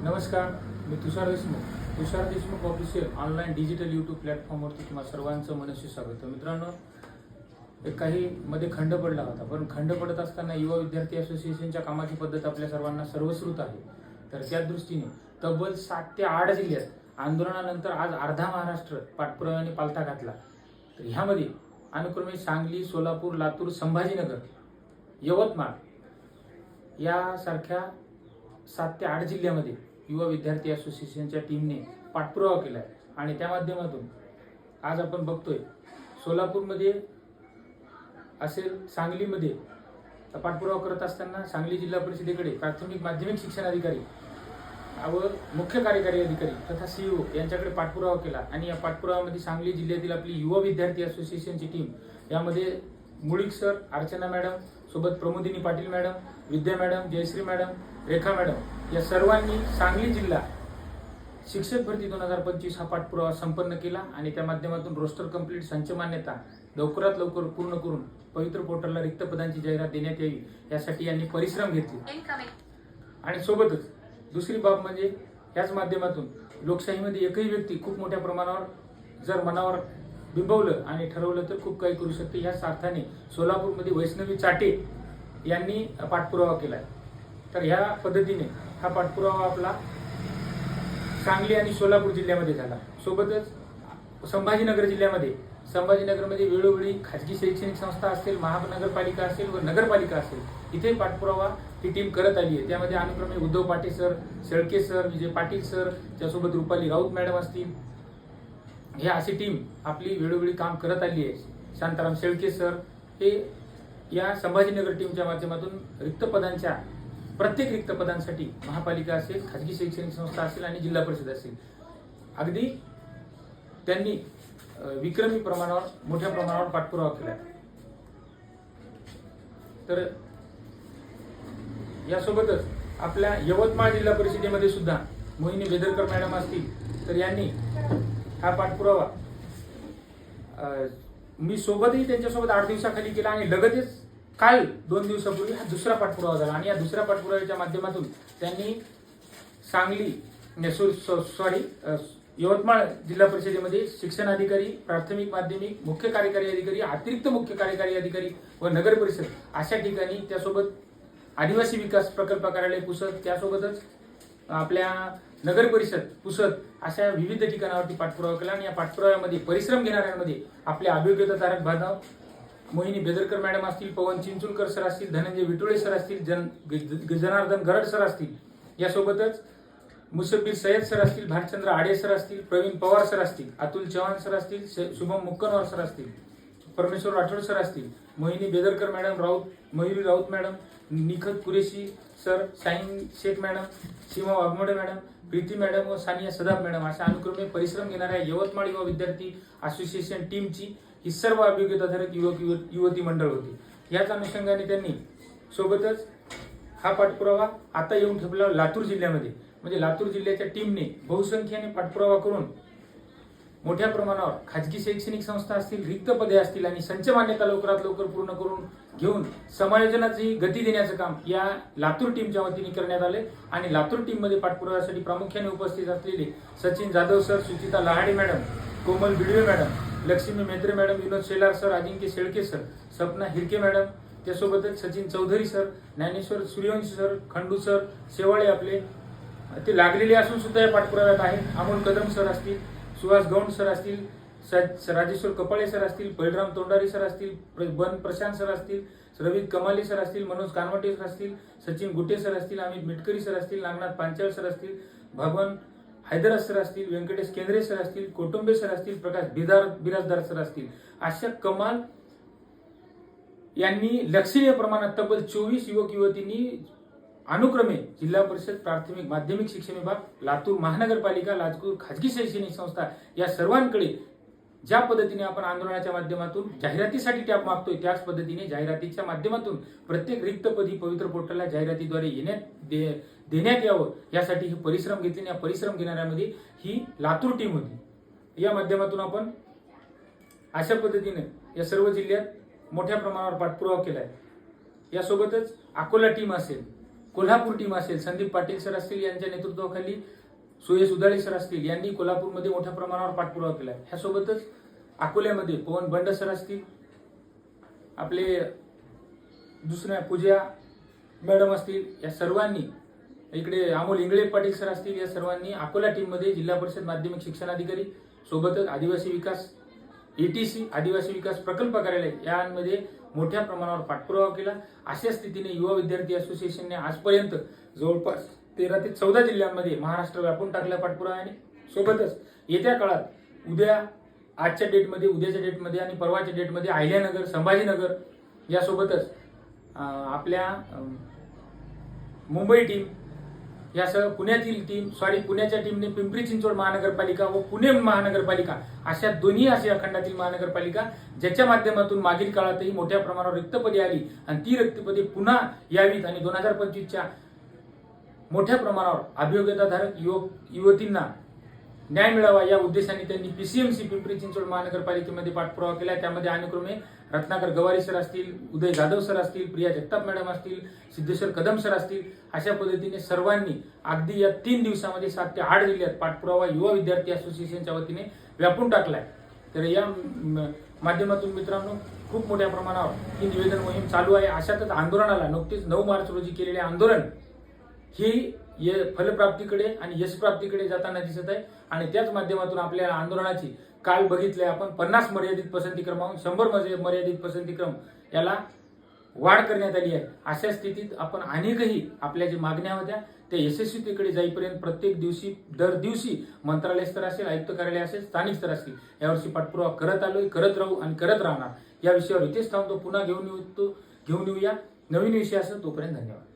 नमस्कार, मी Tushar Deshmukh official online digital YouTube प्लॅटफॉर्मवरती तुम्हा सर्वांचं मनस्वी स्वागत. मित्रांनो, एक काही मध्ये खंड पडला होता, पण खंड पडत असताना युवा विद्यार्थी असोसिएशनच्या कामाची पद्धत आपल्या सर्वांना सर्वश्रुत आहे. तर त्या दृष्टीने तब्बल 7 ते 8 जिल्ह्यात आंदोलनानंतर आज अर्धा महाराष्ट्र पाठपुराव्याने पालथा घातला. तर ह्यामध्ये अनुक्रमे सांगली, सोलापूर, लातूर, संभाजीनगर, यवतमाळ यासारख्या 7 ते 8 जिल्ह्यामध्ये युवा विद्यार्थी असोसिएशनच्या टीमने पाठपुरावा केला आहे. आणि त्या माध्यमातून आज आपण बघतोय सोलापूरमध्ये असेल, सांगलीमध्ये पाठपुरावा करत असताना सांगली जिल्हा परिषदेकडे प्राथमिक माध्यमिक शिक्षण अधिकारी व मुख्य कार्यकारी अधिकारी तथा सीईओ यांच्याकडे पाठपुरावा केला. आणि या पाठपुराव्यामध्ये सांगली जिल्ह्यातील आपली युवा विद्यार्थी असोसिएशनची टीम, यामध्ये मुळीक सर, अर्चना मॅडम सोबत प्रमोदिनी पाटील मॅडम, विद्या मॅडम, जयश्री मॅडम, रेखा मॅडम या सर्वांनी सांगली जिल्हा शिक्षक भरती 2025 हा पाठपुरावा संपन्न केला. आणि त्या माध्यमातून रोस्टर कंप्लीट संच मान्यता लवकरात लवकर पूर्ण करून पवित्र पोर्टलला रिक्त पदांची जाहिरात देण्यात यावी यासाठी यांनी परिश्रम घेतले. आणि सोबतच दुसरी बाब म्हणजे याच माध्यमातून लोकशाहीमध्ये एकही व्यक्ती खूप मोठ्या प्रमाणावर जर मनावर बिंबवलं आणि ठरवलं तर खूप काही करू शकते. ह्याच अर्थाने सोलापूरमध्ये वैष्णवी चाटे यांनी पाठपुरावा केला आहे. तर ह्या पद्धतीने हा पाठपुरावा आपला सांगली आणि सोलापूर जिल्ह्यामध्ये झाला. सोबतच संभाजीनगरमध्ये वेळोवेळी खाजगी शैक्षणिक संस्था असतील, महानगरपालिका असेल व नगरपालिका असेल, इथे पाठपुरावा ही टीम करत आली आहे. त्यामध्ये अनुक्रमे Uddhav Patil sir, Shelke sir, Vijay Patil sir, त्यासोबत रुपाली राऊत मॅडम असतील, हे अशी टीम आपली वेळोवेळी काम करत आली आहे. शांताराम शेळके सर हे या संभाजीनगर टीमच्या माध्यमातून प्रत्येक रिक्त पदांसाठी महापालिका असेल, खाजगी शैक्षणिक संस्था असेल आणि जिल्हा परिषद असेल, अगदी त्यांनी विक्रमी प्रमाणावर मोठ्या प्रमाणावर पाठपुरावा केला. तर यासोबतच आपल्या यवतमाळ जिल्हा परिषदेमध्ये सुद्धा मोहिनी बेदरकर मॅडम असतील, तर यांनी हा पाठपुरावा मी सोबतही त्यांच्यासोबत 8 दिवसाखाली केला. आणि लगेचच काल 2 दिवसापूर्वी हा दुसरा पाठपुरावा झाला. आणि या दुसऱ्या पाठपुराव्याच्या माध्यमातून त्यांनी यवतमाळ जिल्हा परिषदेमध्ये शिक्षण अधिकारी, प्राथमिक माध्यमिक, मुख्य कार्यकारी अधिकारी, अतिरिक्त मुख्य कार्यकारी अधिकारी व नगर परिषद अशा ठिकाणी, त्यासोबत आदिवासी विकास प्रकल्प कार्यालय पुसद, त्यासोबतच आपल्या नगर परिषद पुसद अशा विविध ठिकाणावरती पाठपुरावा केला. आणि या पाठपुराव्यामध्ये परिश्रम घेणाऱ्यांमध्ये आपले अभियोग्यता तारक भादव, मोहिनी बेदरकर मॅडम असतील, पवन चिंचुलकर सर असतील, धनंजय विटोळे सर असतील, जनार्दन गरड सर असतील, यासोबतच मुसब्बीर सय्यद सर असतील, भालचंद्र आडे सर असतील, प्रवीण पवार सर असतील, अतुल चव्हाण सर असतील, शुभम मुक्कनवार सर असतील, परमेश्वर राठोड सर असतील, Mohini Bedarkar madam, Mayuri Raut madam, Nikhat Qureshi sir, Shaheen Shaikh madam, Seema Waghmode madam, Preeti madam व सानिया सदाब मॅडम अशा अनुक्रमे परिश्रम घेणाऱ्या यवतमाळ युवा विद्यार्थी असोसिएशन टीमची ही सर्व अभियोग्यताधारक युवती मंडळ होती. याच अनुषंगाने त्यांनी सोबतच हा पाठपुरावा आता येऊन ठेवला लातूर जिल्ह्यामध्ये. म्हणजे लातूर जिल्ह्याच्या टीमने बहुसंख्येने पाठपुरावा करून मोठ्या प्रमाणावर खाजगी शैक्षणिक संस्था असतील, रिक्त पदे असतील आणि संच मान्यता लवकरात लवकर पूर्ण करून घेऊन समायोजनाची गती देण्याचं काम या लातूर टीमच्या वतीने करण्यात आले. आणि लातूर टीममध्ये पाठपुराव्यासाठी प्रामुख्याने उपस्थित असलेले Sachin Jadhav sir, Suchita Lahade madam, Komal Bidwe madam, Laxmi Metre madam, Vinod Shelar sir, Ajinkya Shelke sir, Sapna Hirke madam, त्यासोबतच Sachin Chaudhari sir, Dnyaneshwar Suryavanshi sir, Khandu sir, Shewale आपले ते लागलेले असून सुद्धा या पाठपुराव्यात आहेत. अमोल कदम सर असतील, सुहास गौंड सर असतील, राजेश्वर कपाळे सर असतील, बलराम तोंडारी सर असतील, बन प्रशांत सर असतील, रवित कमाले सर असतील, मनोज कानवटे सर असतील, सचिन गुटे सर असतील, अमित मिटकरी सर असतील, नागनाथ पांचाळ सर असतील, भगवान हैदराबाद सर असतील, व्यंकटेश केंद्रे सर असतील, कोटुंबे सर असतील, प्रकाश बिराजदार सर असतील, अशा कमाल यांनी लक्षणीय प्रमाणात तब्बल 24 युवक युवतींनी अनुक्रमे जिल्हा परिषद, प्राथमिक माध्यमिक शिक्षण विभाग, लातूर महानगरपालिका, लातूर खाजगी शैक्षणिक संस्था या सर्वांकडे ज्या पद्धतीने आपण आंदोलनाच्या माध्यमातून जाहिरातीसाठी टॅब मागतोय, त्याच पद्धतीने जाहिरातीच्या माध्यमातून प्रत्येक रिक्त पदी पवित्र पोर्टलला जाहिरातीद्वारे देण्यात यावं यासाठी हे परिश्रम घेतले. या परिश्रम घेणाऱ्यामध्ये ही लातूर टीम होती. या माध्यमातून आपण अशा पद्धतीने या सर्व जिल्ह्यात मोठ्या प्रमाणावर पाठपुरावा केलाय. यासोबतच अकोला टीम असेल, कोल्हापूर टीम असेल, संदीप पाटील सर असतील यांच्या नेतृत्वाखाली सुयश उदाळे सर असतील यांनी कोल्हापूरमध्ये मोठ्या प्रमाणावर पाठपुरावा केला. ह्यासोबतच अकोल्यामध्ये पवन बंड सर असतील, आपले दुसऱ्या पूजा मॅडम असतील, या सर्वांनी, इकडे अमोल इंगळे पाटील सर असतील, या सर्वांनी अकोला टीममध्ये जिल्हा परिषद माध्यमिक शिक्षण अधिकारी सोबतच आदिवासी विकास ETC आदिवासी विकास प्रकल्प कार्यालय यांमध्ये मोठ्या प्रमाणावर पाठपुरावा केला. अशा स्थितीने युवा विद्यार्थी असोसिएशनने आजपर्यंत जवळपास 13 ते 14 जिल्ह्यांमध्ये महाराष्ट्र व्यापून टाकला पाठपुराव्याने. सोबतच येत्या काळात आजच्या डेटमध्ये, उद्याच्या डेटमध्ये आणि परवाच्या डेटमध्ये अहिल्यानगर, संभाजीनगर यासोबतच आपल्या मुंबई टीम यासह पुण्यातील टीम, पुण्याच्या टीमने पिंपरी चिंचवड महानगरपालिका व पुणे महानगरपालिका अशा दोन्ही आशिया खंडातील महानगरपालिका ज्याच्या माध्यमातून मागील काळातही मोठ्या प्रमाणावर रिक्तपदे आली आणि ती रिक्तपदे पुन्हा यावीत आणि 2025च्या मोठ्या प्रमाणावर अभियोग्यताधारक युवतींना न्याय मिळावा या उद्देशाने त्यांनी PCMC पिंपरी चिंचवड महानगरपालिकेमध्ये पाठपुरावा केला. त्यामध्ये अनुक्रमे रत्नाकर गवारी सर असतील, उदय जाधव सर असतील, प्रिया जगताप मॅडम असतील, सिद्धेश्वर कदम सर असतील, अशा पद्धतीने सर्वांनी अगदी या 3 दिवसामध्ये 7 ते 8 जिल्ह्यात पाठपुरावा युवा विद्यार्थी असोसिएशनच्या वतीने व्यापून टाकलाय. तर या माध्यमातून मित्रांनो खूप मोठ्या प्रमाणावर ही निवेदन मोहीम चालू आहे. अशातच आंदोलनाला नुकतेच 9 मार्च रोजी केलेले आंदोलन ही फलप्राप्तीकडे आणि यशप्राप्तीकडे जाताना दिसत आहे. आणि त्याच माध्यमातून आपल्या आंदोलनाची काल बघितलंय आपण 50 मर्यादित पसंतीक्रमाहून 100 मर्यादित पसंतीक्रम याला वाढ करण्यात आली आहे. अशा स्थितीत आपण अनेकही आपल्या ज्या मागण्या होत्या त्या यशस्वीतेकडे जाईपर्यंत प्रत्येक दिवशी दर दिवशी मंत्रालय स्तर असेल, आयुक्त कार्यालय असेल, स्थानिक स्तर असेल यावर्षी पाठपुरावा करत आलोय, करत राहू आणि करत राहणार. या विषयावर इथेच थांबतो. पुन्हा घेऊन येऊया नवीन विषय असेल. तोपर्यंत धन्यवाद.